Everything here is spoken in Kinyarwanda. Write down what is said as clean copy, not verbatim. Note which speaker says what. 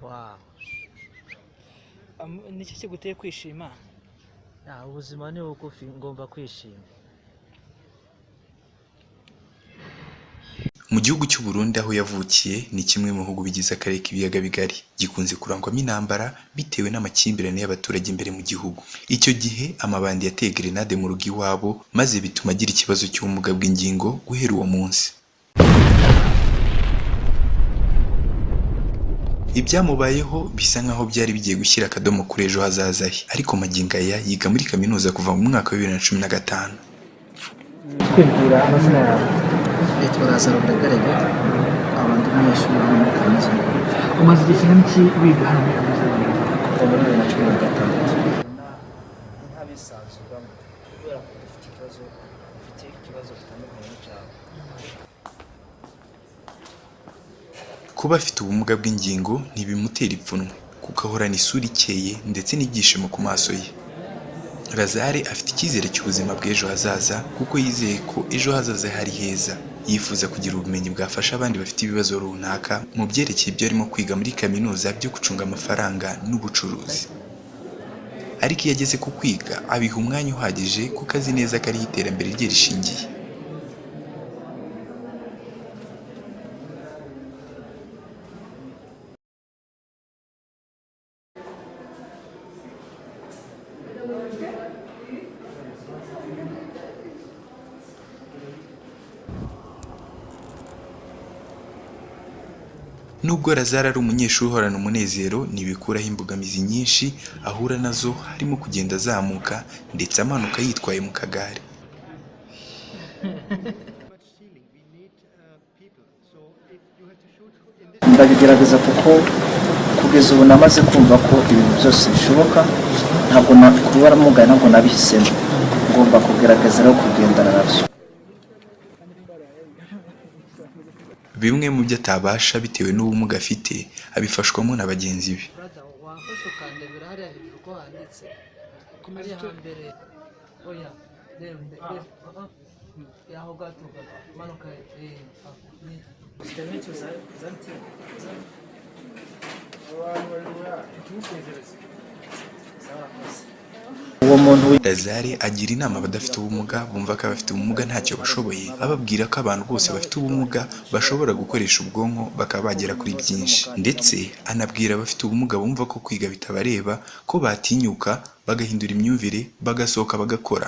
Speaker 1: Wow.
Speaker 2: Niki kiguteye kwishima?
Speaker 1: Ubuzima ni bugufi, ngomba kwishima.
Speaker 3: Mu gihugu cy'u Burundi aho yavukiye ni kimwe mu bihugu bigize akarere k'ibiyaga bigari, gikunze kurangwamo intambara bitewe n'amakimbirane y'abaturage imbere mu gihugu. Icyo gihe amabandi yateye grenade mu rugo iwabo maze bituma agira ikibazo cy'ubumuga bw'ingingo guhera uwo munsi. Ibyamubayeho bisa nkaho byari bigiye gushyira akadomo kuri ejo hazaza he, ariko magingo aya yiga muri kaminuza kuva mu mwaka wa 2015.
Speaker 2: Kwibwira amazina yawe.
Speaker 4: Nitwa Lazaro Ndagarega, abandi umunyeshuri muri kaminuza.
Speaker 2: Umaze igihe kingana iki wiga hano muri kaminuza?
Speaker 4: Kuva muri 2016.
Speaker 5: Ntabisanzuramo kubera ko dufite ikibazo bitandukanye n'icyawe.
Speaker 3: Kuba afite ubumuga bw'ingingo ntibimutera ipfunwe kuko ahorana isura ikeye ndetse n'ibyishimo ku maso ye. Lazare afite icyizere cy'ubuzima bw'ejo hazaza kuko yizeye ko ejo hazaza hari heza. Yifuza kugira ubumenyi bwafasha abandi bafite ibibazo runaka mu byerekeye ibyo arimo kwiga muri kaminuza byo gucunga amafaranga n'ubucuruzi. Ariko iyo ageze ku kwiga abiha umwanya uhagije kuko azi neza ko ariho iterambere rye rishingiye. Nubwo Lazare ari umunyeshuri uhorana umunezero, ntibikuraho imbogamizi nyinshi ahura nazo, harimo kugenda azamuka ndetse amanuka yitwaye mu kagare.
Speaker 4: Ndabigerageza kuko kugeza ubu namaze kumva ko ibintu byose bishoboka, ntabwo kuba aramugaye ntabwo nabihisemo, ngomba kugerageza rero kugendana nabyo.
Speaker 3: Bimwe mu byo atabasha bitewe n'ubumuga afite abifashwamo na bagenzi be.
Speaker 1: Wafashe ukandebera hariya hejuru ko handitse hariya hambere. Oya yaho gato manuka.
Speaker 4: Uwo muntu
Speaker 3: Lazare agira inama abadafite ubumuga bumva ko abafite ubumuga ntacyo bashoboye, ababwira ko abantu bose bafite ubumuga bashobora gukoresha ubwonko bakaba bagera kuri byinshi. Ndetse anabwira abafite ubumuga bumva ko kwiga bitabareba ko batinyuka bagahindura imyumvire bagasohoka bagakora.